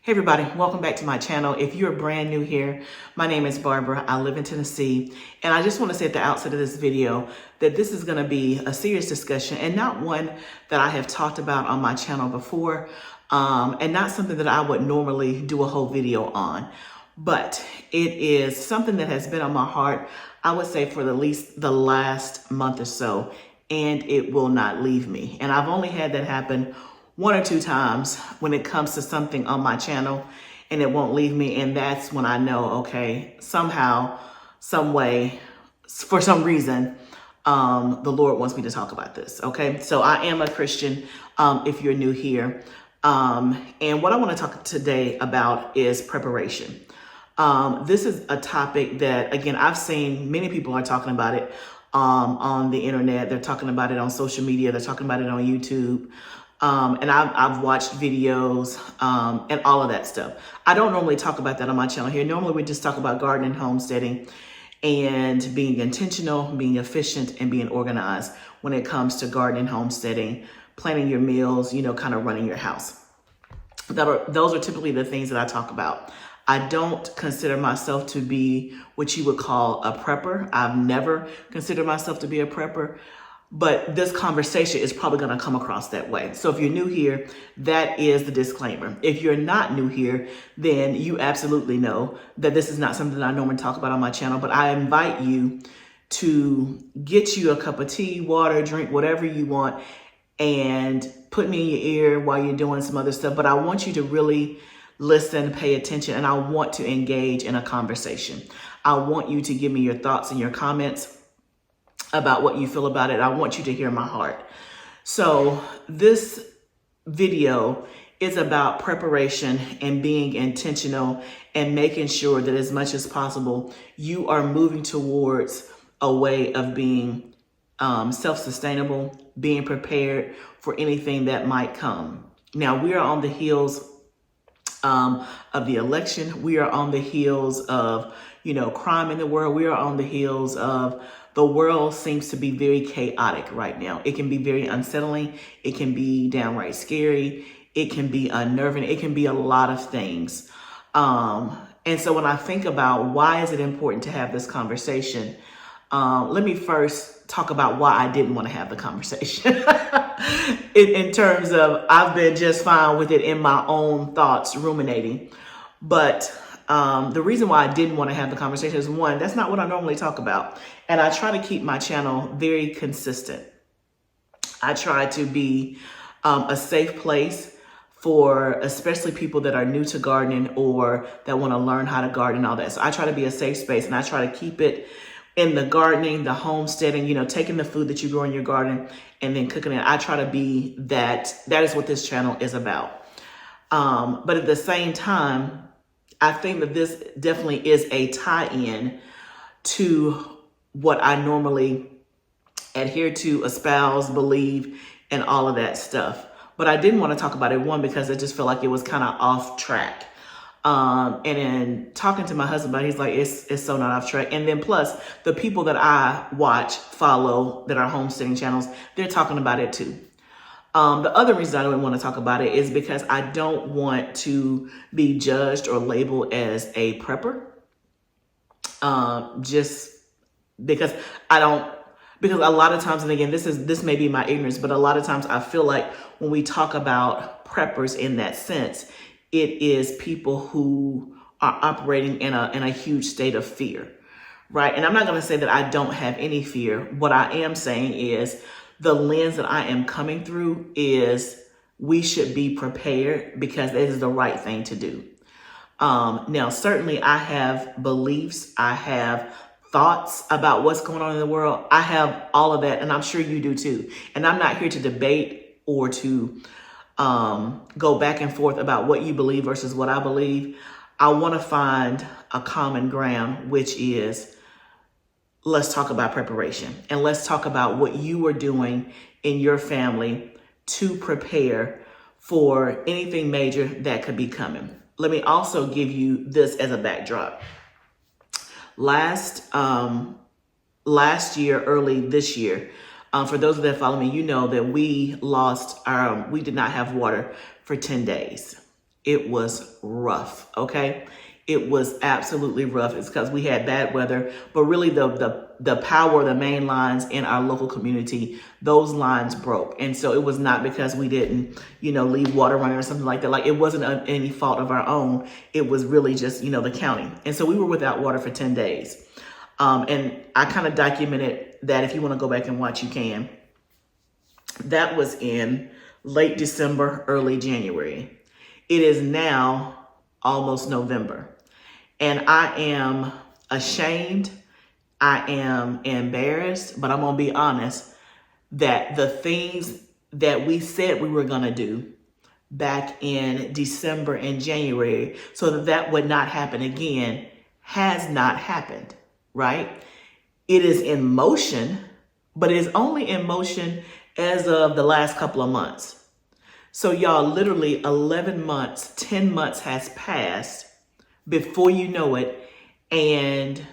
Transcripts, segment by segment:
Hey everybody, welcome back to my channel. If you're brand new here, my name is Barbara. I live in Tennessee, and I just want to say at the outset of this video that this is going to be a serious discussion and not one that I have talked about on my channel before, and not something that I would normally do a whole video on. But it is something that has been on my heart, I would say, for at least the last month or so, and it will not leave me. And I've only had that happen one or two times when it comes to something on my channel, and it won't leave me. And that's when I know, okay, somehow, some way, for some reason, the Lord wants me to talk about this. Okay, so I am a Christian, if you're new here. And what I want to talk today about is preparation. This is a topic that, again, I've seen many people are talking about it on the internet. They're talking about it on social media. They're talking about it on YouTube. And I've watched videos and all of that stuff. I don't normally talk about that on my channel here. Normally we just talk about gardening, homesteading, and being intentional, being efficient, and being organized when it comes to gardening, homesteading, planning your meals, kind of running your house. Those are typically the things that I talk about. I don't consider myself to be what you would call a prepper. I've never considered myself to be a prepper. But this conversation is probably going to come across that way. So if you're new here, that is the disclaimer. If you're not new here, then you absolutely know that this is not something that I normally talk about on my channel. But I invite you to get you a cup of tea, water, drink, whatever you want, and put me in your ear while you're doing some other stuff. But I want you to really listen, pay attention, and I want to engage in a conversation. I want you to give me your thoughts and your comments about what you feel about it. I want you to hear my heart. So this video is about preparation and being intentional and making sure that as much as possible, you are moving towards a way of being self-sustainable, being prepared for anything that might come. Now, we are on the heels of the election. We are on the heels of, crime in the world. We are on the heels of the world seems to be very chaotic right now. It can be very unsettling. It can be downright scary. It can be unnerving. It can be a lot of things. And so when I think about why is it important to have this conversation, let me first talk about why I didn't want to have the conversation. in terms of I've been just fine with it in my own thoughts, ruminating. But the reason why I didn't want to have the conversation is, one, that's not what I normally talk about. And I try to keep my channel very consistent. I try to be a safe place for especially people that are new to gardening or that want to learn how to garden and all that. So I try to be a safe space, and I try to keep it in the gardening, the homesteading, taking the food that you grow in your garden and then cooking it. I try to be that. That is what this channel is about. But at the same time, I think that this definitely is a tie-in to what I normally adhere to, espouse, believe, and all of that stuff. But I didn't want to talk about it, one, because I just felt like it was kind of off track. And in talking to my husband about it, he's like, it's so not off track. And then plus, the people that I watch, follow, that are homesteading channels, they're talking about it too. The other reason I don't want to talk about it is because I don't want to be judged or labeled as a prepper. Just because because a lot of times, and again, this may be my ignorance, but a lot of times I feel like when we talk about preppers in that sense, it is people who are operating in a huge state of fear, right? And I'm not going to say that I don't have any fear. What I am saying is the lens that I am coming through is we should be prepared because it is the right thing to do. Now, certainly I have beliefs. I have thoughts about what's going on in the world. I have all of that, and I'm sure you do too. And I'm not here to debate or to go back and forth about what you believe versus what I believe. I want to find a common ground, which is, let's talk about preparation, and let's talk about what you are doing in your family to prepare for anything major that could be coming. Let me also give you this as a backdrop. Last year, early this year, for those that follow me, you know that we did not have water for 10 days. it was rough, okay? It was absolutely rough. It's because we had bad weather, but really the power, the main lines in our local community, those lines broke. And so it was not because we didn't, leave water running or something like that. Like, it wasn't any fault of our own. It was really just, the county. And so we were without water for 10 days. And I kind of documented that. If you want to go back and watch, you can. That was in late December, early January. It is now almost November. And I am ashamed. I am embarrassed, but I'm going to be honest that the things that we said we were going to do back in December and January so that would not happen again has not happened, right? It is in motion, but it is only in motion as of the last couple of months. So y'all, literally 11 months, 10 months has passed before you know it, and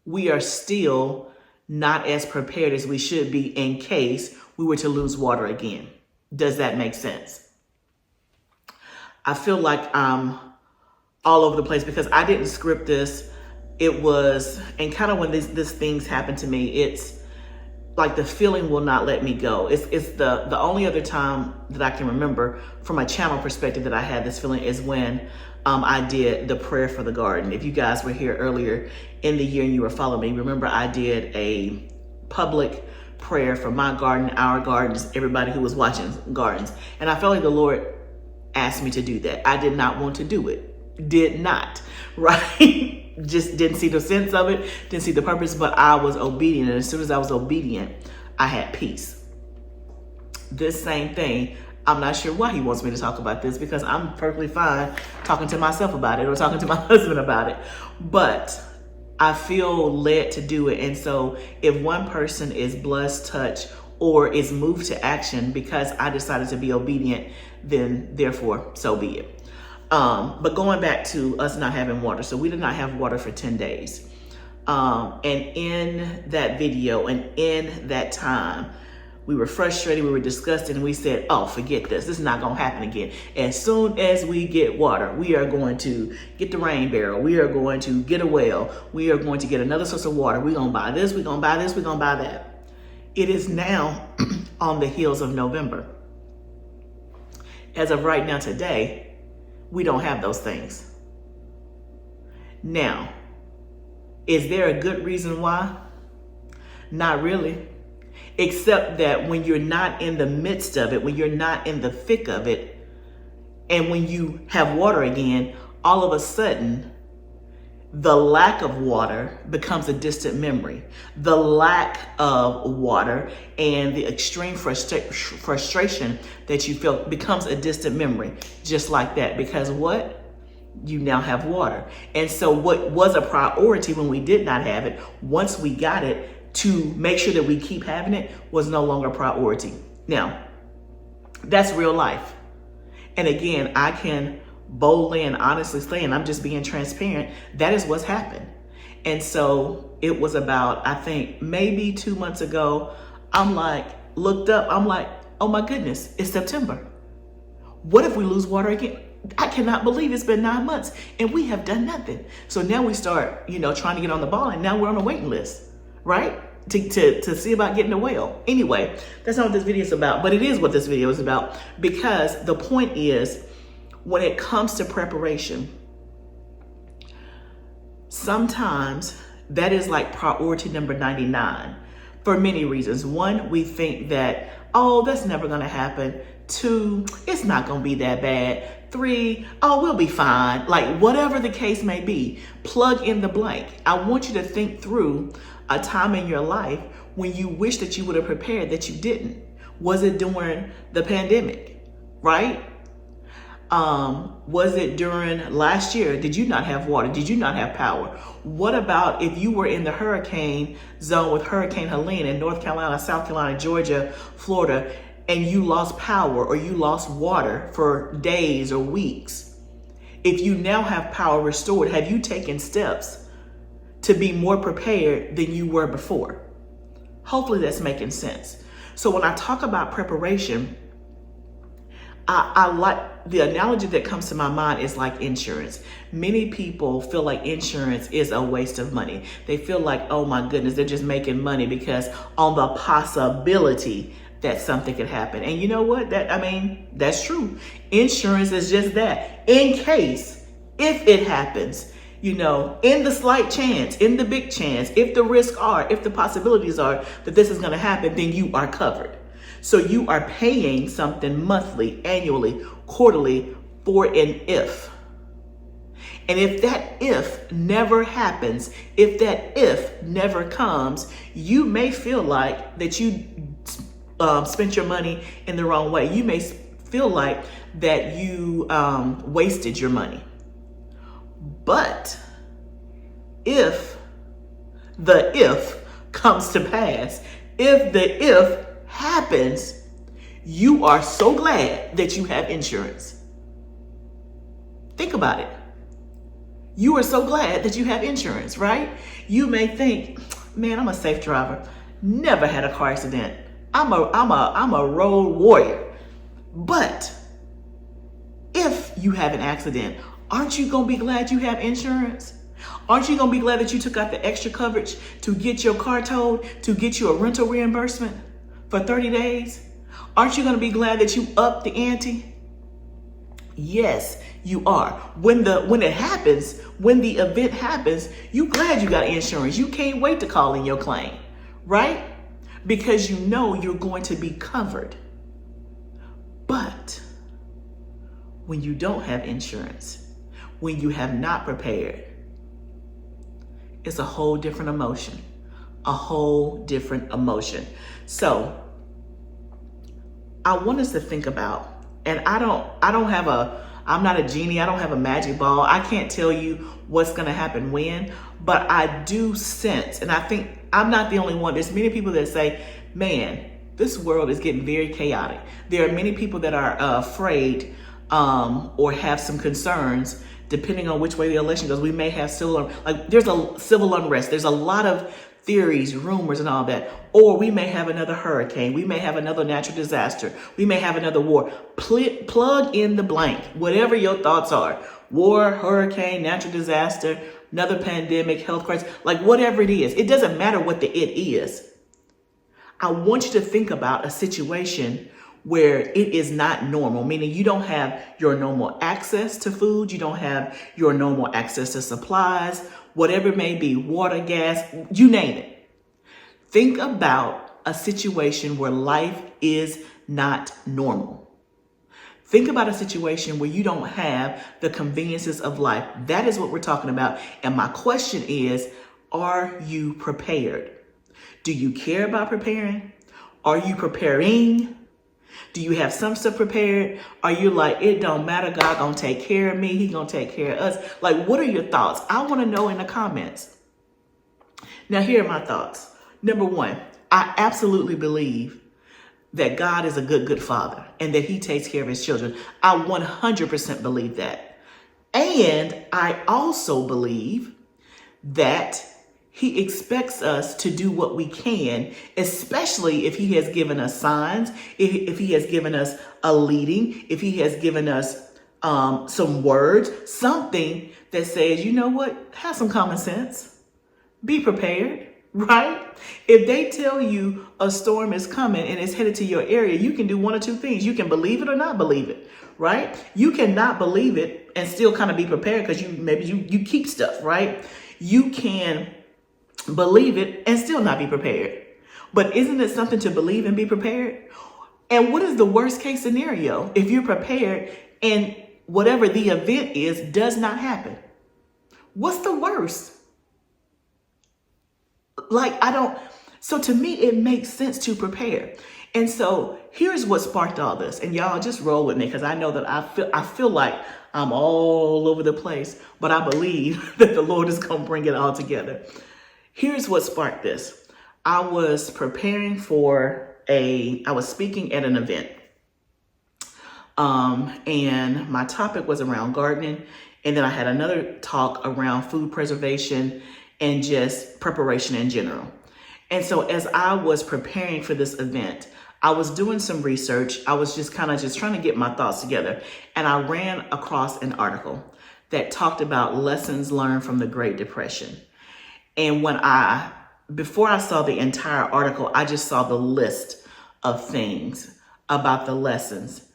we are still not as prepared as we should be in case we were to lose water again. Does that make sense? I feel like I'm all over the place because I didn't script this. It was, and kind of when these things happen to me, it's like the feeling will not let me go. It's the only other time that I can remember from a channel perspective that I had this feeling is when I did the prayer for the garden. If you guys were here earlier in the year and you were following me, remember I did a public prayer for my garden, our gardens, everybody who was watching gardens. And I felt like the Lord asked me to do that. I did not want to do it. Did not, right? Just didn't see the sense of it, didn't see the purpose, but I was obedient. And as soon as I was obedient, I had peace. This same thing, I'm not sure why he wants me to talk about this because I'm perfectly fine talking to myself about it or talking to my husband about it. But I feel led to do it. And so if one person is blessed, touched, or is moved to action because I decided to be obedient, then therefore, so be it. But going back to us not having water. So we did not have water for 10 days. And in that video and in that time, we were frustrated, we were disgusted, and we said, oh, forget this. This is not going to happen again. As soon as we get water, we are going to get the rain barrel. We are going to get a well. We are going to get another source of water. We're going to buy this. We're going to buy this. We're going to buy that. It is now on the heels of November. As of right now today, we don't have those things. Now, is there a good reason why? Not really. Except that when you're not in the midst of it, when you're not in the thick of it, and when you have water again, all of a sudden, the lack of water becomes a distant memory. The lack of water and the extreme frustration that you feel becomes a distant memory, just like that. Because what? You now have water. And so what was a priority when we did not have it, once we got it, to make sure that we keep having it was no longer a priority. Now, that's real life. And again, I can boldly and honestly say, and I'm just being transparent, that is what's happened. And so it was about, I think maybe 2 months ago, looked up, I'm like, oh my goodness, it's September. What if we lose water again? I cannot believe it's been 9 months and we have done nothing. So now we start, trying to get on the ball, and now we're on a waiting list, right? To see about getting a well. Anyway, that's not what this video is about, but it is what this video is about, because the point is, when it comes to preparation, sometimes that is like priority number 99 for many reasons. One, we think that, oh, that's never gonna happen. 2, it's not gonna be that bad. 3, oh, we'll be fine. Like, whatever the case may be, plug in the blank. I want you to think through a time in your life when you wish that you would have prepared that you didn't. Was it during the pandemic, right? Was it during last year? Did you not have water? Did you not have power? What about if you were in the hurricane zone with Hurricane Helene in North Carolina, South Carolina, Georgia, Florida, and you lost power or you lost water for days or weeks? If you now have power restored, have you taken steps to be more prepared than you were before? Hopefully that's making sense. So when I talk about preparation, I like, the analogy that comes to my mind is like insurance. Many people feel like insurance is a waste of money. They feel like, oh my goodness, they're just making money because on the possibility that something could happen. And you know what? That's true. Insurance is just that. In case, if it happens, in the slight chance, in the big chance, if the risks are, if the possibilities are that this is going to happen, then you are covered. So you are paying something monthly, annually, quarterly for an if. And if that if never happens, if that if never comes, you may feel like that you spent your money in the wrong way. You may feel like that you wasted your money. But if the if comes to pass, if the if happens, you are so glad that you have insurance. Think about it. You are so glad that you have insurance, right? You may think, man, I'm a safe driver. Never had a car accident. I'm a road warrior. But if you have an accident, aren't you going to be glad you have insurance? Aren't you going to be glad that you took out the extra coverage to get your car towed, to get you a rental reimbursement for 30 days? Aren't you going to be glad that you upped the ante? Yes, you are. When it happens, when the event happens, you glad you got insurance. You can't wait to call in your claim, right? Because you know you're going to be covered. But when you don't have insurance, when you have not prepared, it's a whole different emotion. A whole different emotion. So I want us to think about, and I'm not a genie. I don't have a magic ball. I can't tell you what's going to happen when, but I do sense, and I think I'm not the only one. There's many people that say, man, this world is getting very chaotic. There are many people that are afraid or have some concerns depending on which way the election goes. We may have there's a civil unrest. There's a lot of theories, rumors, and all that. Or we may have another hurricane. We may have another natural disaster. We may have another war. Plug in the blank, whatever your thoughts are. War, hurricane, natural disaster, another pandemic, health crisis, like whatever it is. It doesn't matter what the it is. I want you to think about a situation where it is not normal, meaning you don't have your normal access to food. You don't have your normal access to supplies, whatever it may be, water, gas, you name it. Think about a situation where life is not normal. Think about a situation where you don't have the conveniences of life. That is what we're talking about. And my question is, are you prepared? Do you care about preparing? Are you preparing? Do you have some stuff prepared? Are you like, it don't matter, God gonna take care of me, he gonna take care of us? Like, what are your thoughts? I wanna know in the comments. Now, here are my thoughts. Number one, I absolutely believe that God is a good father and that he takes care of his children. I 100% believe that. And I also believe that he expects us to do what we can, especially if he has given us signs, if he has given us a leading, if he has given us some words, something that says, you know what, have some common sense, be prepared, right? If they tell you a storm is coming and it's headed to your area, you can do one or two things. You can believe it or not believe it, right? You cannot believe it and still kind of be prepared because you keep stuff, right? You can believe it and still not be prepared. But isn't it something to believe and be prepared? And what is the worst case scenario if you're prepared and whatever the event is does not happen? What's the worst? So to me, it makes sense to prepare. And so here's what sparked all this. And y'all just roll with me because I know that I feel like I'm all over the place, but I believe that the Lord is going to bring it all together. Here's what sparked this. I was preparing I was speaking at an event. And my topic was around gardening. And then I had another talk around food preservation and just preparation in general. And so as I was preparing for this event, I was doing some research. I was just kind of trying to get my thoughts together. And I ran across an article that talked about lessons learned from the Great Depression. And before I saw the entire article, I just saw the list of things about the lessons,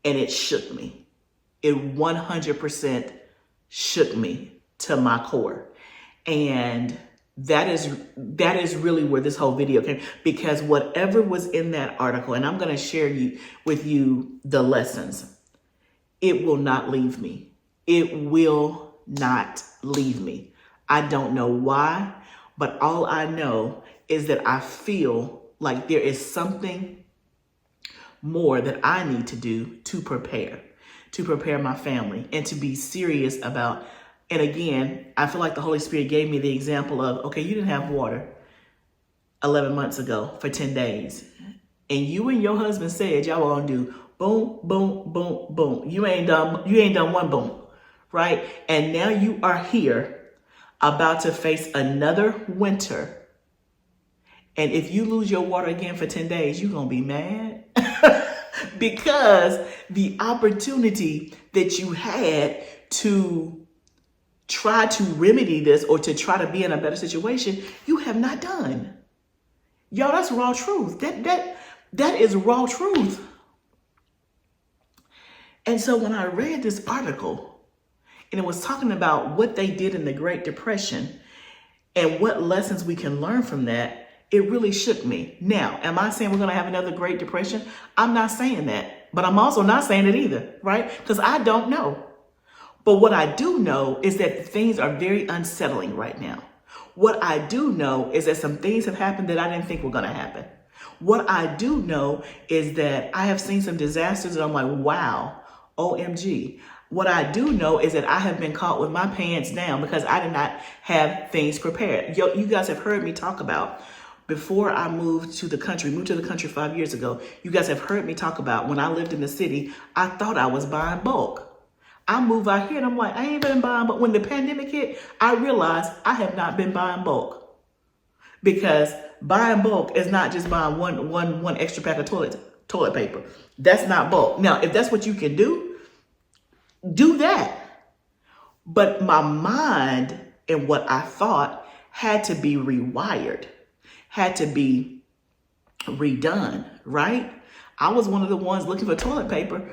and it shook me. It 100% shook me to my core. And that is really where this whole video came, because whatever was in that article, and I'm going to share with you the lessons, it will not leave me. It will not leave me. I don't know why, but all I know is that I feel like there is something more that I need to do to prepare my family and to be serious about. And again, I feel like the Holy Spirit gave me the example of, okay, you didn't have water 11 months ago for 10 days. And you and your husband said y'all were gonna do boom, boom, boom, boom. You ain't done one boom, right? And now you are here about to face another winter. And if you lose your water again for 10 days, you're gonna be mad. Because the opportunity that you had to try to remedy this or to try to be in a better situation, you have not done. Y'all, that's raw truth. That is raw truth. And so when I read this article and it was talking about what they did in the Great Depression and what lessons we can learn from that, it really shook me. Now, am I saying we're going to have another Great Depression? I'm not saying that, but I'm also not saying it either, right? Because I don't know. But what I do know is that things are very unsettling right now. What I do know is that some things have happened that I didn't think were going to happen. What I do know is that I have seen some disasters and I'm like, wow, OMG. What I do know is that I have been caught with my pants down because I did not have things prepared. You guys have heard me talk about, before I moved to the country 5 years ago, you guys have heard me talk about when I lived in the city, I thought I was buying bulk. I move out here and I'm like, I ain't been buying bulk. When the pandemic hit, I realized I have not been buying bulk, because buying bulk is not just buying one extra pack of toilet paper. That's not bulk. Now, if that's what you can do that. But my mind and what I thought had to be rewired, had to be redone, right? I was one of the ones looking for toilet paper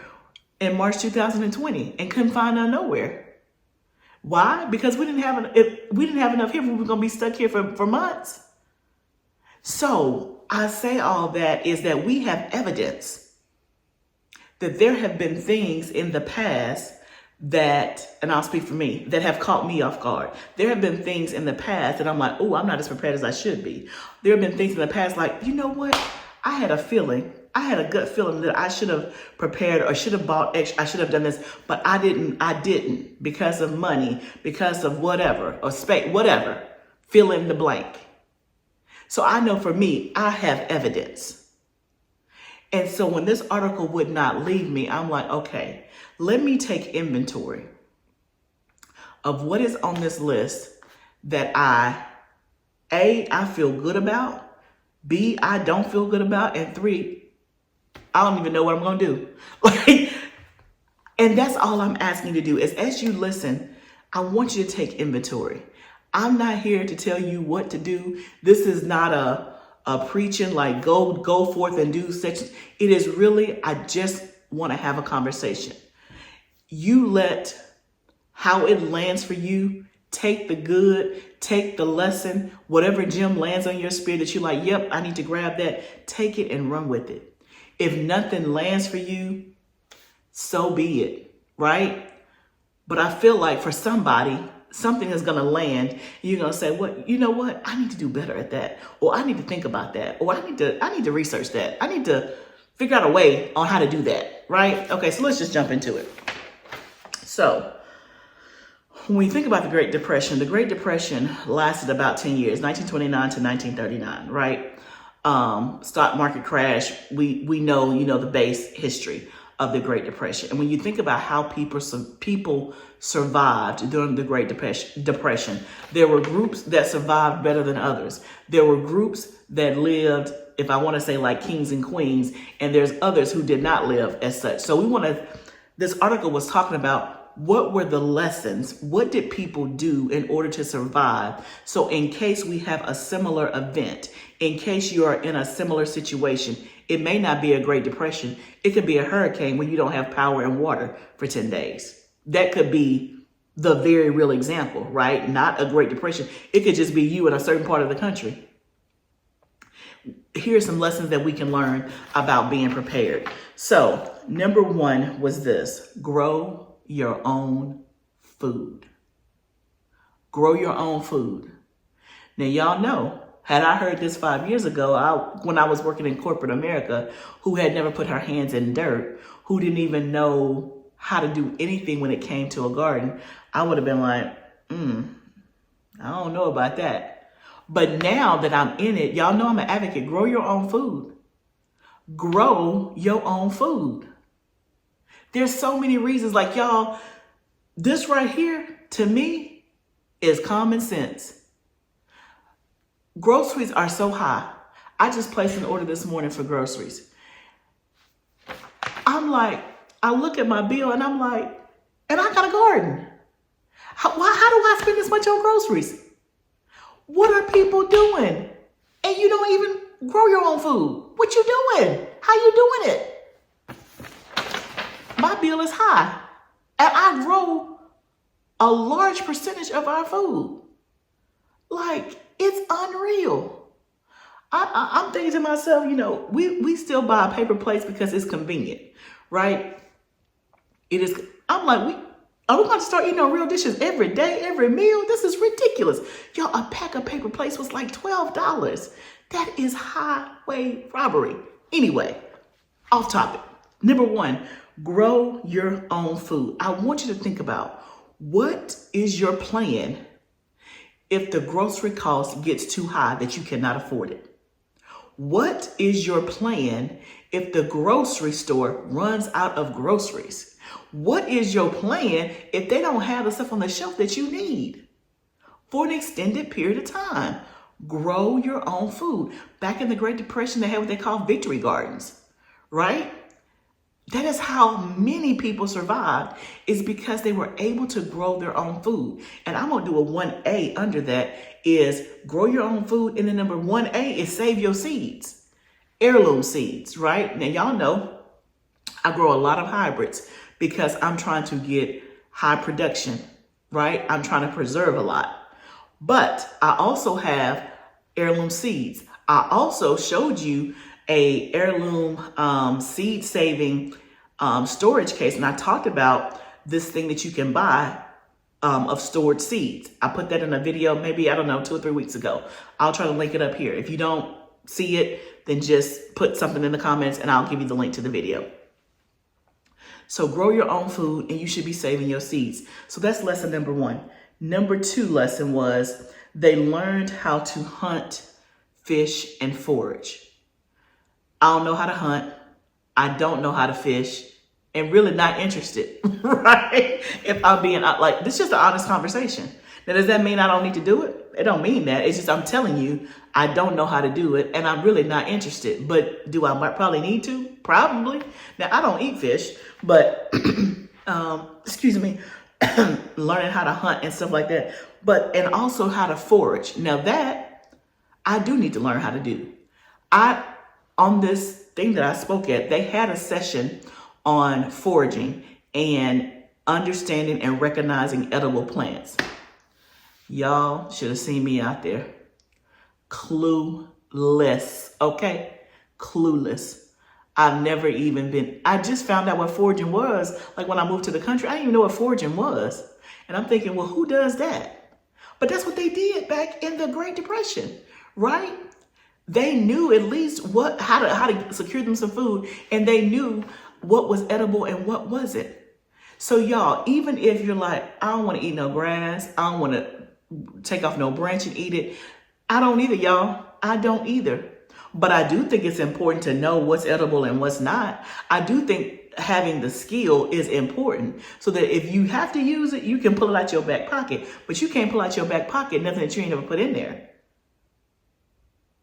in March 2020 and couldn't find none nowhere. Why? Because we didn't have enough here. We were going to be stuck here for months. So I say all that is that we have evidence that there have been things in the past that, and I'll speak for me, that have caught me off guard. There have been things in the past that I'm like, oh, I'm not as prepared as I should be. There have been things in the past like, you know what? I had a gut feeling that I should have prepared or should have bought extra. I should have done this, but I didn't because of money, because of whatever, or space, whatever, fill in the blank. So I know for me, I have evidence. And so when this article would not leave me, I'm like, okay, let me take inventory of what is on this list that I feel good about, B, I don't feel good about, and 3, I don't even know what I'm going to do. And that's all I'm asking you to do is, as you listen, I want you to take inventory. I'm not here to tell you what to do. This is not a preaching like go forth and do such. It is really, I just want to have a conversation. You let how it lands for you, take the good, take the lesson, whatever gem lands on your spirit that you're like, yep, I need to grab that, take it and run with it. If nothing lands for you, so be it, right? But I feel like for somebody, something is going to land and you're going to say, what, you know what? I need to do better at that. Or I need to think about that. Or I need to research that. I need to figure out a way on how to do that, right? Okay, so let's just jump into it. So when we think about the Great Depression lasted about 10 years, 1929 to 1939, right? Stock market crash. We know, the base history of the Great Depression. And when you think about how people survived during the Great Depression, there were groups that survived better than others. There were groups that lived if I want to say like kings and queens, and there's others who did not live as such. So this article was talking about what were the lessons? What did people do in order to survive? So in case we have a similar event, in case you are in a similar situation, it may not be a Great Depression. It could be a hurricane when you don't have power and water for 10 days. That could be the very real example, right? Not a Great Depression. It could just be you in a certain part of the country. Here's some lessons that we can learn about being prepared. So number one was this: grow your own food. Grow your own food. Now, y'all know, had I heard this 5 years ago, when I was working in corporate America, who had never put her hands in dirt, who didn't even know how to do anything when it came to a garden, I would have been like, I don't know about that. But now that I'm in it, y'all know I'm an advocate. Grow your own food. Grow your own food. There's so many reasons. Like, y'all, this right here, to me, is common sense. Groceries are so high. I just placed an order this morning for groceries. I'm like, I look at my bill and I'm like, and I got a garden. How do I spend this much on groceries? What are people doing? And you don't even grow your own food. What you doing? How you doing it? My bill is high, and I grow a large percentage of our food. Like, it's unreal. I'm thinking to myself, you know, we still buy paper plates because it's convenient, right? It is. I'm like, are we going to start eating on real dishes every day, every meal? This is ridiculous. Y'all, a pack of paper plates was like $12. That is highway robbery. Anyway, off topic. Number one, grow your own food. I want you to think about, what is your plan if the grocery cost gets too high that you cannot afford it? What is your plan if the grocery store runs out of groceries? What is your plan if they don't have the stuff on the shelf that you need for an extended period of time? Grow your own food. Back in the Great Depression, they had what they call victory gardens, right? That is how many people survived, is because they were able to grow their own food. And I'm going to do a 1A under that, is grow your own food. And the number 1A is save your seeds, heirloom seeds, right? Now, y'all know I grow a lot of hybrids because I'm trying to get high production, right? I'm trying to preserve a lot. But I also have heirloom seeds. I also showed you a heirloom seed saving storage case, and I talked about this thing that you can buy of stored seeds. I put that in a video maybe, I don't know, 2 or 3 weeks ago. I'll try to link it up here. If you don't see it, then just put something in the comments and I'll give you the link to the video. So grow your own food, and you should be saving your seeds. So that's lesson number one. Number two lesson was they learned how to hunt, fish, and forage. I don't know how to hunt. I don't know how to fish, and really not interested, right? If I'm being like, this is just an honest conversation. Now, does that mean I don't need to do it? It don't mean that. It's just, I'm telling you, I don't know how to do it, and I'm really not interested. But do I probably need to? Probably. Now, I don't eat fish, but, excuse me, learning how to hunt and stuff like that, and also how to forage. Now that I do need to learn how to do. On this thing that I spoke at, they had a session on foraging and understanding and recognizing edible plants. Y'all should have seen me out there. Clueless, okay? Clueless. I've never even been, I just found out what foraging was. Like when I moved to the country, I didn't even know what foraging was. And I'm thinking, well, who does that? But that's what they did back in the Great Depression, right? They knew at least how to secure them some food, and they knew what was edible and what wasn't. So y'all, even if you're like, I don't want to eat no grass, I don't want to take off no branch and eat it, I don't either, y'all. I don't either. But I do think it's important to know what's edible and what's not. I do think having the skill is important, so that if you have to use it, you can pull it out your back pocket. But you can't pull out your back pocket nothing that you ain't never put in there.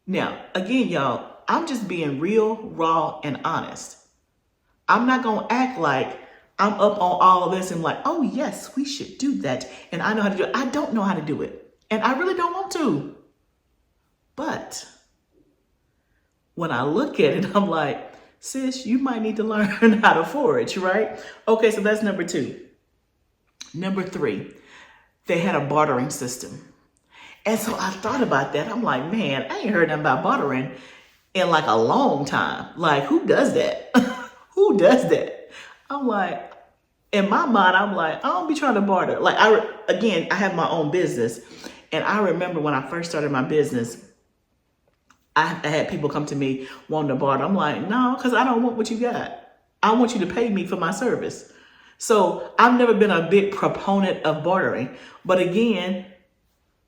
Now, again, y'all, I'm just being real, raw, and honest. I'm not going to act like I'm up on all of this and like, oh yes, we should do that. And I know how to do it. I don't know how to do it. And I really don't want to. But when I look at it, I'm like, sis, you might need to learn how to forage, right? Okay, so that's number 2. Number 3, they had a bartering system. And so I thought about that. I'm like, man, I ain't heard nothing about bartering in like a long time. Like, who does that? Who does that? I'm like, in my mind, I'm like, I don't be trying to barter. Like, I have my own business. And I remember when I first started my business, I had people come to me wanting to barter. I'm like, no, because I don't want what you got. I want you to pay me for my service. So I've never been a big proponent of bartering. But again,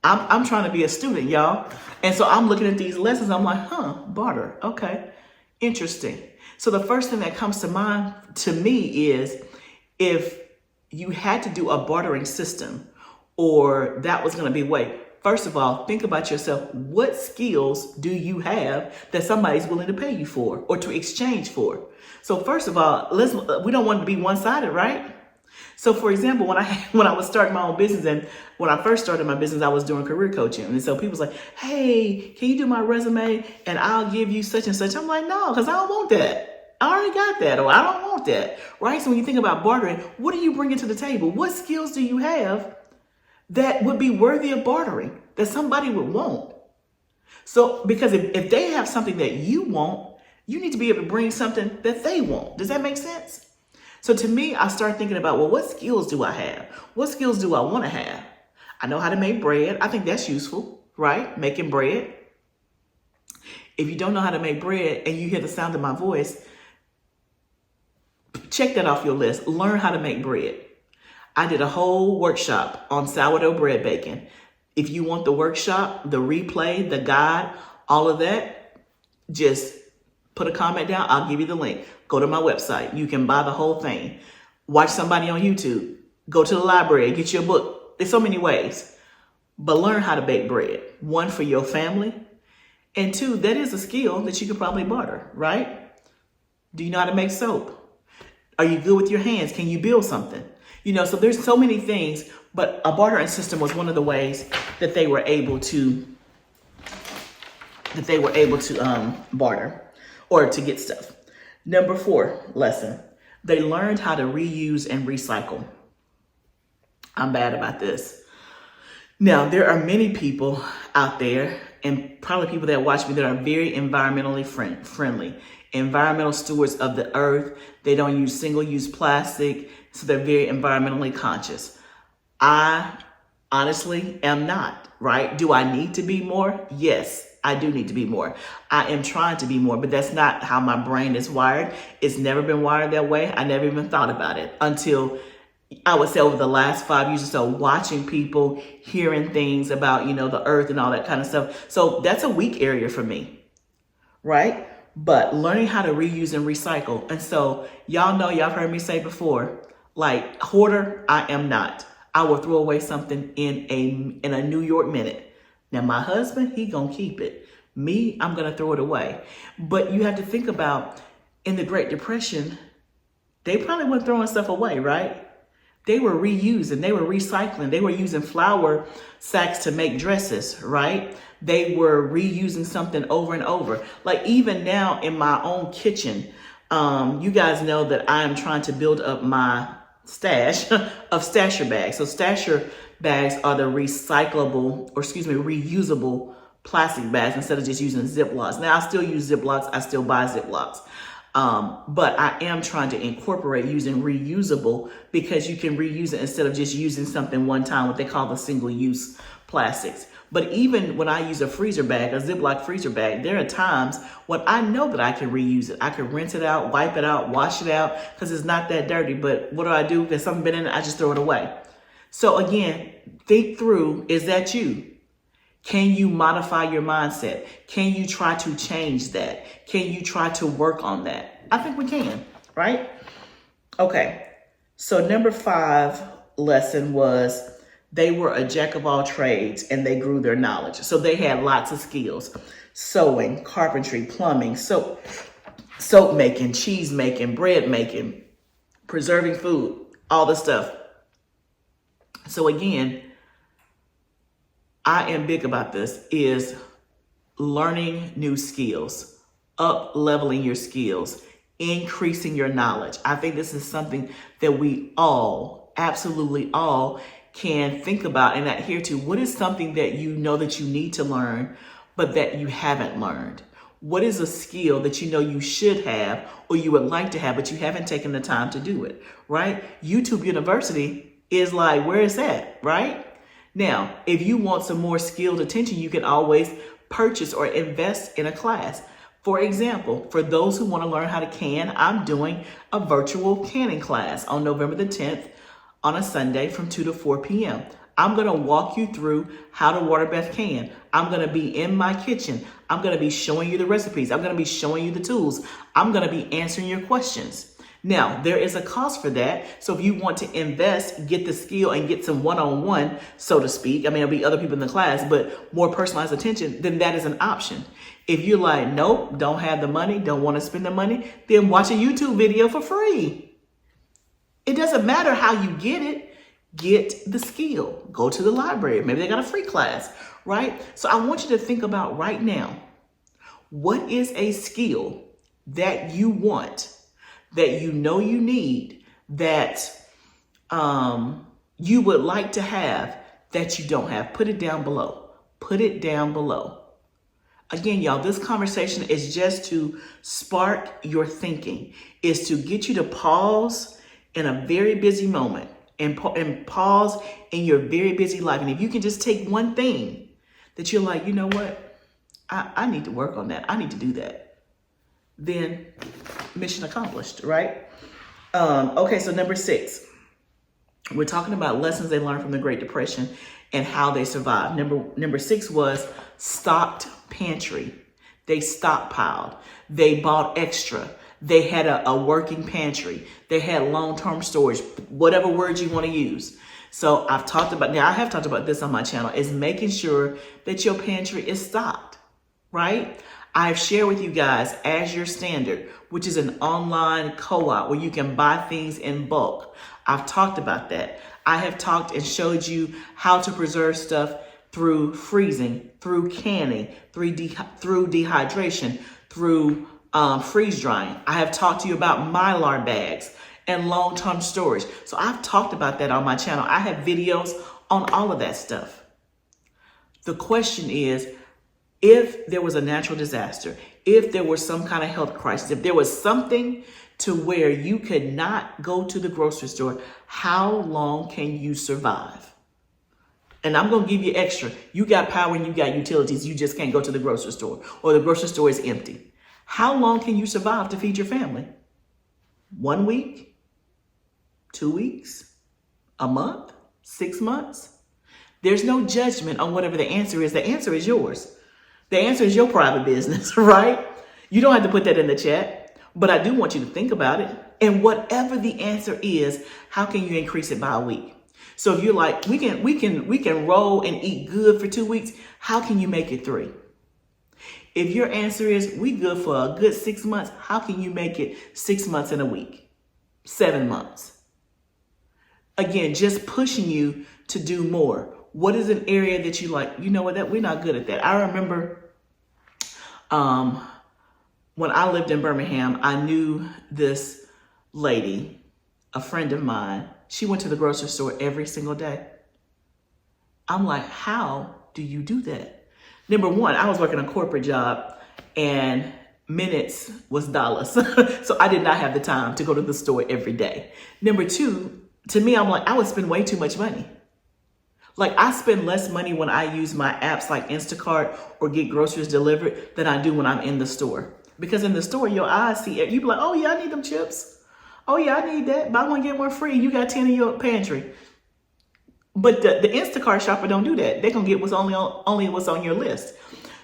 I'm trying to be a student, y'all. And so I'm looking at these lessons. I'm like, barter. Okay, interesting. So the first thing that comes to mind to me is if you had to do a bartering system or that was going to be way. First of all, think about yourself. What skills do you have that somebody's willing to pay you for or to exchange for? So first of all, we don't want to be one-sided, right? So for example, when I was starting my own business, and when I first started my business, I was doing career coaching. And so people was like, hey, can you do my resume and I'll give you such and such? I'm like, no, because I don't want that. I already got that, or I don't want that, right? So when you think about bartering, what are you bringing to the table? What skills do you have that would be worthy of bartering, that somebody would want? So, because if they have something that you want, you need to be able to bring something that they want. Does that make sense? So to me, I start thinking about, well, what skills do I have? What skills do I want to have? I know how to make bread. I think that's useful, right? Making bread. If you don't know how to make bread and you hear the sound of my voice, check that off your list. Learn how to make bread. I did a whole workshop on sourdough bread baking. If you want the workshop, the replay, the guide, all of that, just put a comment down. I'll give you the link. Go to my website. You can buy the whole thing. Watch somebody on YouTube. Go to the library. Get your book. There's so many ways. But learn how to bake bread. 1, for your family. And 2, that is a skill that you could probably barter, right? Do you know how to make soap? Are you good with your hands? Can you build something? So there's so many things, but a bartering system was one of the ways that they were able to barter or to get stuff. Number 4 lesson, they learned how to reuse and recycle. I'm bad about this. Now, there are many people out there, and probably people that watch me, that are very environmentally friendly, environmental stewards of the earth. They don't use single-use plastic, so they're very environmentally conscious. I honestly am not, right? Do I need to be more? Yes, I do need to be more. I am trying to be more, but that's not how my brain is wired. It's never been wired that way. I never even thought about it until I would say over the last 5 years or so, watching people, hearing things about, the earth and all that kind of stuff. So that's a weak area for me, right? But learning how to reuse and recycle. And so y'all know, y'all heard me say before, like hoarder, I am not. I will throw away something in a New York minute. Now my husband, he gonna keep it. Me, I'm gonna throw it away. But you have to think about, in the Great Depression, they probably weren't throwing stuff away, right? They were reusing, they were recycling, they were using flour sacks to make dresses, right? They were reusing something over and over. Like even now in my own kitchen, you guys know that I am trying to build up my stash of stasher bags. So stasher bags are the reusable plastic bags instead of just using Ziplocs. Now I still use Ziplocs, I still buy Ziplocs. But I am trying to incorporate using reusable, because you can reuse it instead of just using something one time, what they call the single-use plastics. But even when I use a freezer bag, a Ziploc freezer bag, there are times when I know that I can reuse it. I can rinse it out, wipe it out, wash it out, because it's not that dirty. But what do? There's something been in it, I just throw it away. So again, think through, is that you? Can you modify your mindset? Can you try to change that? Can you try to work on that? I think we can, right? Okay, so number 5 lesson was they were a jack of all trades and they grew their knowledge. So they had lots of skills. sewing, carpentry, plumbing, soap making, cheese making, bread making, preserving food, all the stuff. So again, I am big about this, is learning new skills, up leveling your skills, increasing your knowledge. I think this is something that we all, absolutely all, can think about and adhere to. What is something that you know that you need to learn, but that you haven't learned? What is a skill that you know you should have or you would like to have, but you haven't taken the time to do it, right? YouTube University is like, where is that, right? Now, if you want some more skilled attention, you can always purchase or invest in a class. For example, for those who want to learn how to can, I'm doing a virtual canning class on November the 10th on a Sunday from 2 to 4 p.m. I'm going to walk you through how to water bath can. I'm going to be in my kitchen. I'm going to be showing you the recipes. I'm going to be showing you the tools. I'm going to be answering your questions. Now, there is a cost for that. So if you want to invest, get the skill and get some one-on-one, so to speak, I mean, there'll be other people in the class, but more personalized attention, then that is an option. If you're like, nope, don't have the money, don't want to spend the money, then watch a YouTube video for free. It doesn't matter how you get it. Get the skill. Go to the library. Maybe they got a free class, right? So I want you to think about right now, what is a skill that you want, that you know you need, that you would like to have, that you don't have? Put it down below. Put it down below. Again, y'all, this conversation is just to spark your thinking, is to get you to pause in a very busy moment and pause in your very busy life. And if you can just take one thing that you're like, you know what, I need to work on that, I need to do that, then mission accomplished, right? Okay, so number 6, we're talking about lessons they learned from the Great Depression and how they survived. Number 6 was stocked pantry. They stockpiled. They bought extra. They had a working pantry. They had long-term storage, whatever words you want to use. So I have talked about this on my channel, is making sure that your pantry is stocked, right? I've shared with you guys Azure Standard, which is an online co-op where you can buy things in bulk. I've talked about that. I have talked and showed you how to preserve stuff through freezing, through canning, through dehydration, through freeze drying. I have talked to you about Mylar bags and long-term storage. So I've talked about that on my channel. I have videos on all of that stuff. The question is, if there was a natural disaster, if there was some kind of health crisis, if there was something to where you could not go to the grocery store, how long can you survive? And I'm going to give you extra. You got power and you got utilities. You just can't go to the grocery store, or the grocery store is empty. How long can you survive to feed your family? 1 week? 2 weeks? A month? 6 months? There's no judgment on whatever the answer is. The answer is yours. The answer is your private business, right? You don't have to put that in the chat, but I do want you to think about it. And whatever the answer is, how can you increase it by a week? So if you're like, we can roll and eat good for 2 weeks, how can you make it 3? If your answer is we good for a good 6 months, how can you make it 6 months in a week? 7 months? Again, just pushing you to do more. What is an area that you like, you know what, that we're not good at that. I remember when I lived in Birmingham, I knew this lady, a friend of mine. She went to the grocery store every single day. I'm like, how do you do that? Number one, I was working a corporate job and minutes was dollars. So I did not have the time to go to the store every day. Number two, to me, I'm like, I would spend way too much money. Like, I spend less money when I use my apps like Instacart or get groceries delivered than I do when I'm in the store. Because in the store, your eyes see it. You be like, oh yeah, I need them chips. Oh yeah, I need that. Buy one, get one free. You got 10 in your pantry. But the Instacart shopper don't do that. They're going to get what's only what's on your list.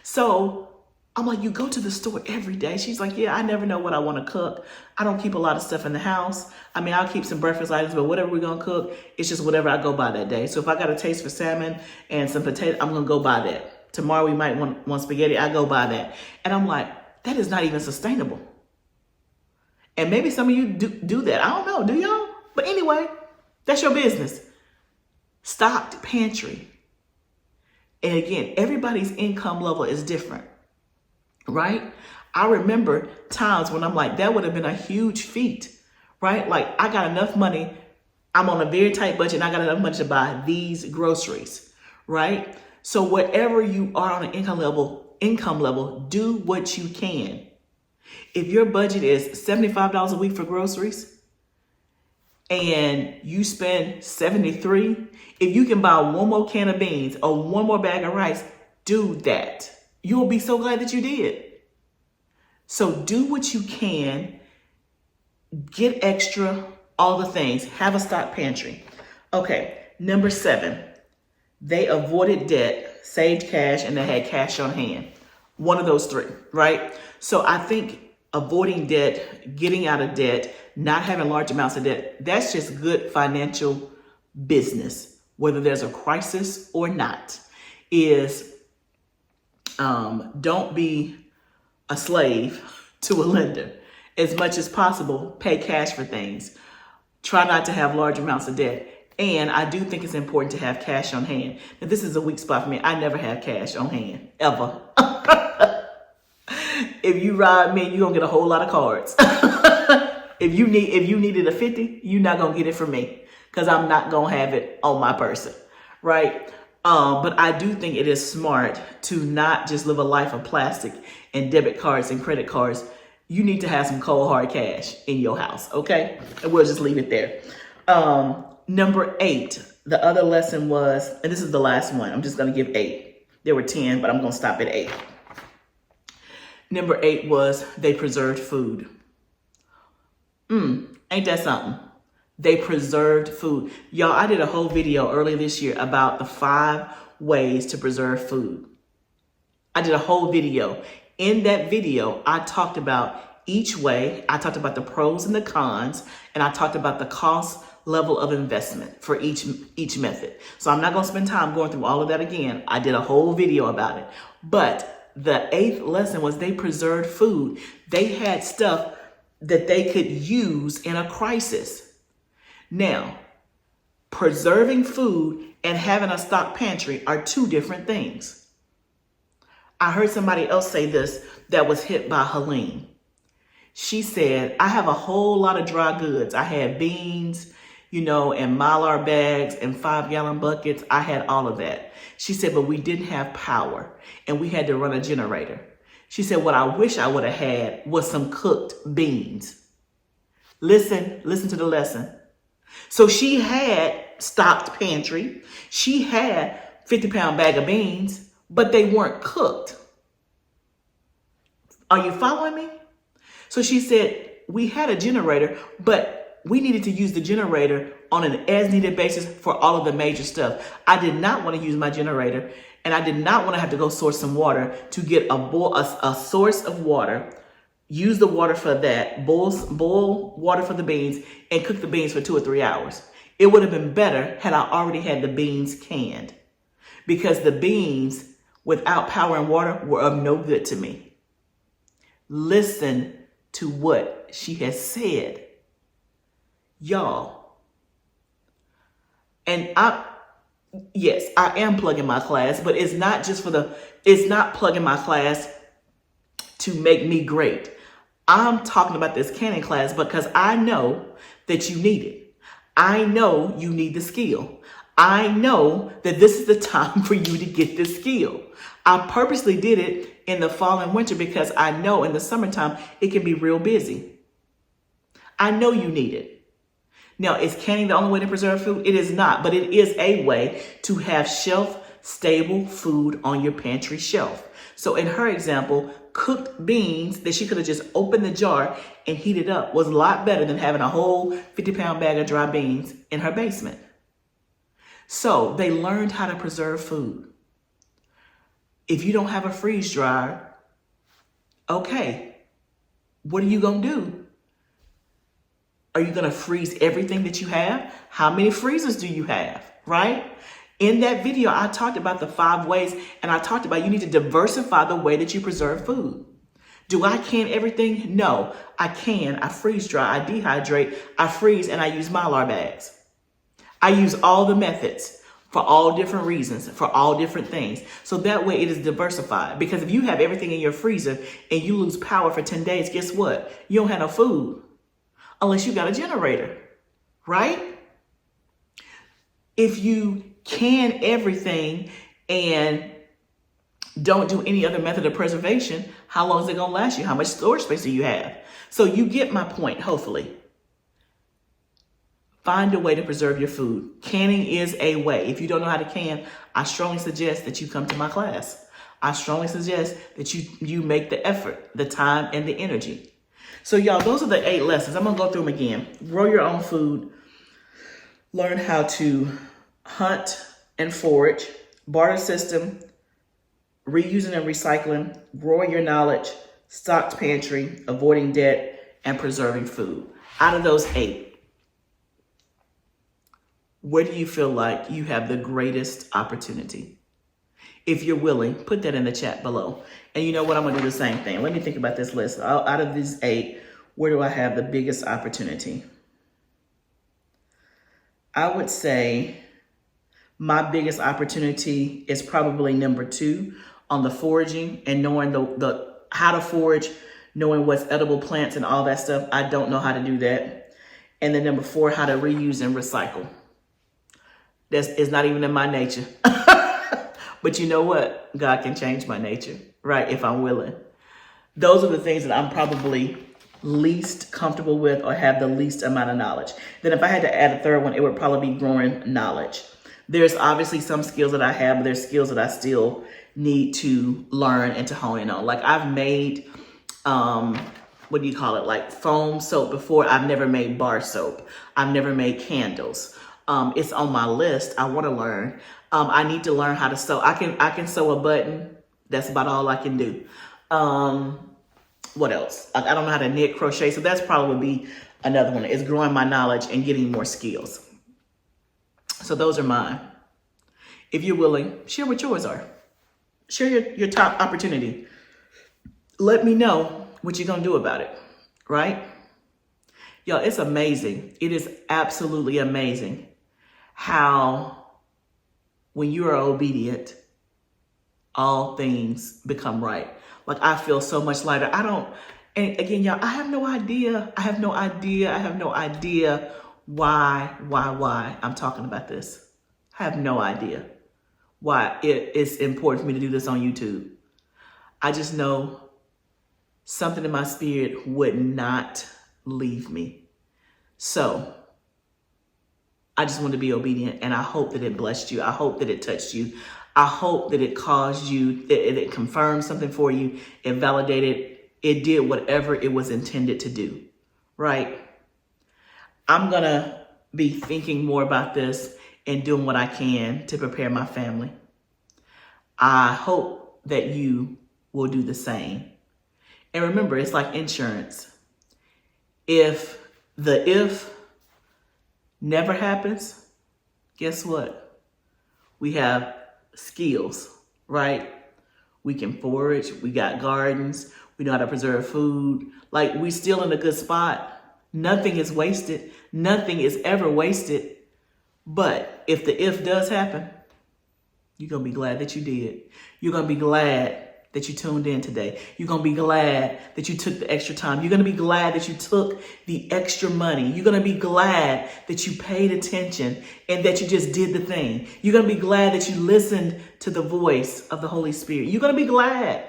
So I'm like, you go to the store every day. She's like, yeah, I never know what I want to cook. I don't keep a lot of stuff in the house. I mean, I'll keep some breakfast items, but whatever we're going to cook, it's just whatever I go by that day. So if I got a taste for salmon and some potato, I'm going to go buy that Tomorrow we might want spaghetti. I go buy that. And I'm like, that is not even sustainable. And maybe some of you do that. I don't know. Do y'all? But anyway, that's your business. Stocked pantry. And again, everybody's income level is different, right? I remember times when I'm like, that would have been a huge feat, right? Like, I got enough money. I'm on a very tight budget and I got enough money to buy these groceries, right? So whatever you are on an income level, do what you can. If your budget is $75 a week for groceries and you spend $73, if you can buy one more can of beans or one more bag of rice, do that. You'll be so glad that you did. So do what you can, get extra, all the things, have a stock pantry. Okay, number 7, they avoided debt, saved cash, and they had cash on hand. One of those 3, right? So I think avoiding debt, getting out of debt, not having large amounts of debt, that's just good financial business, whether there's a crisis or not, is don't be a slave to a lender. As much as possible, pay cash for things. Try not to have large amounts of debt. And I do think it's important to have cash on hand. Now, this is a weak spot for me. I never have cash on hand, ever. If you ride me, you're gonna get a whole lot of cards. If you needed a 50, you're not gonna get it from me because I'm not gonna have it on my person, right? But I do think it is smart to not just live a life of plastic and debit cards and credit cards. You need to have some cold hard cash in your house, okay? And we'll just leave it there. Number 8, the other lesson was, and this is the last one, I'm just gonna give 8. There were 10, but I'm gonna stop at 8. Number 8 was they preserved food. Ain't that something? They preserved food. Y'all, I did a whole video earlier this year about the 5 ways to preserve food. I did a whole video. In that video, I talked about each way. I talked about the pros and the cons, and I talked about the cost level of investment for each method. So I'm not going to spend time going through all of that again. I did a whole video about it. But the 8th lesson was they preserved food. They had stuff that they could use in a crisis. Now, preserving food and having a stock pantry are 2 different things. I heard somebody else say this that was hit by Helene. She said, I have a whole lot of dry goods. I had beans, and Mylar bags and 5-gallon buckets. I had all of that. She said, but we didn't have power and we had to run a generator. She said, what I wish I would have had was some cooked beans. Listen to the lesson. So she had stocked pantry. She had 50-pound bag of beans, but they weren't cooked. Are you following me? So she said, we had a generator, but we needed to use the generator on an as-needed basis for all of the major stuff. I did not want to use my generator, and I did not want to have to go source some water to get a source of water, use the water for that, boil water for the beans, and cook the beans for 2 or 3 hours. It would have been better had I already had the beans canned, because the beans without power and water were of no good to me. Listen to what she has said. Y'all. And yes, I am plugging my class, but it's not just it's not plugging my class to make me great. I'm talking about this canning class because I know that you need it. I know you need the skill. I know that this is the time for you to get this skill. I purposely did it in the fall and winter because I know in the summertime it can be real busy. I know you need it. Now, is canning the only way to preserve food? It is not, but it is a way to have shelf-stable food on your pantry shelf. So in her example, cooked beans that she could have just opened the jar and heated up was a lot better than having a whole 50-pound bag of dry beans in her basement. So they learned how to preserve food. If you don't have a freeze dryer, okay, what are you going to do? Are you going to freeze everything that you have? How many freezers do you have, right? In that video, I talked about the 5 ways, and I talked about you need to diversify the way that you preserve food. Do I can everything? No, I can. I freeze dry, I dehydrate, I freeze, and I use Mylar bags. I use all the methods for all different reasons, for all different things. So that way it is diversified. Because if you have everything in your freezer and you lose power for 10 days, guess what? You don't have no food unless you got a generator, right? If you can everything and don't do any other method of preservation, how long is it going to last you? How much storage space do you have? So you get my point, hopefully. Find a way to preserve your food. Canning is a way. If you don't know how to can, I strongly suggest that you come to my class. I strongly suggest that you make the effort, the time, and the energy. So y'all, those are the 8 lessons. I'm going to go through them again. Grow your own food. Learn how to hunt and forage. Barter system. Reusing and recycling. Growing your knowledge. Stocked pantry. Avoiding debt. And preserving food. Out of those 8, where do you feel like you have the greatest opportunity? If you're willing, put that in the chat below. And you know what? I'm going to do the same thing. Let me think about this list. Out of these 8, where do I have the biggest opportunity? I would say my biggest opportunity is probably number 2 on the foraging and knowing the how to forage, knowing what's edible plants and all that stuff. I don't know how to do that. And then number 4, how to reuse and recycle. It's not even in my nature. But you know what? God can change my nature, right? If I'm willing. Those are the things that I'm probably least comfortable with or have the least amount of knowledge. Then if I had to add a 3rd one, it would probably be growing knowledge. There's obviously some skills that I have, but there's skills that I still need to learn and to hone in on. Like I've made, what do you call it? Like foam soap before. I've never made bar soap. I've never made candles. It's on my list. I want to learn. I need to learn how to sew. I can sew a button. That's about all I can do. What else? I don't know how to knit, crochet. So that's probably would be another one. Is growing my knowledge and getting more skills. So those are mine. If you're willing, share what yours are. Share your top opportunity. Let me know what you're going to do about it. Right? Y'all, it's amazing. It is absolutely amazing how when you are obedient, all things become right. Like I feel so much lighter. And again, y'all, I have no idea why I'm talking about this. I have no idea why it's important for me to do this on YouTube. I just know something in my spirit would not leave me. So I just want to be obedient, and I hope that it blessed you. I hope that it touched you. I hope that it caused you, it confirmed something for you. It validated, it did whatever it was intended to do, right? I'm going to be thinking more about this and doing what I can to prepare my family. I hope that you will do the same. And remember, it's like insurance. If the if never happens, guess what? We have skills, right? We can forage, we got gardens, we know how to preserve food. Like we still in a good spot. Nothing is wasted. Nothing is ever wasted. But if the if does happen, you're going to be glad that you did. You're going to be glad that you tuned in today. You're going to be glad that you took the extra time. You're going to be glad that you took the extra money. You're going to be glad that you paid attention and that you just did the thing. You're going to be glad that you listened to the voice of the Holy Spirit. You're going to be glad.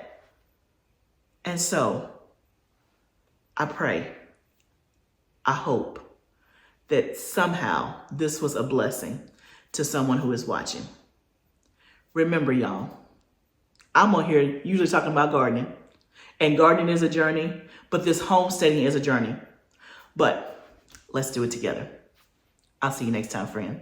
And so I pray, I hope that somehow this was a blessing to someone who is watching. Remember, y'all, I'm on here usually talking about gardening, and gardening is a journey, but this homesteading is a journey. But let's do it together. I'll see you next time, friend.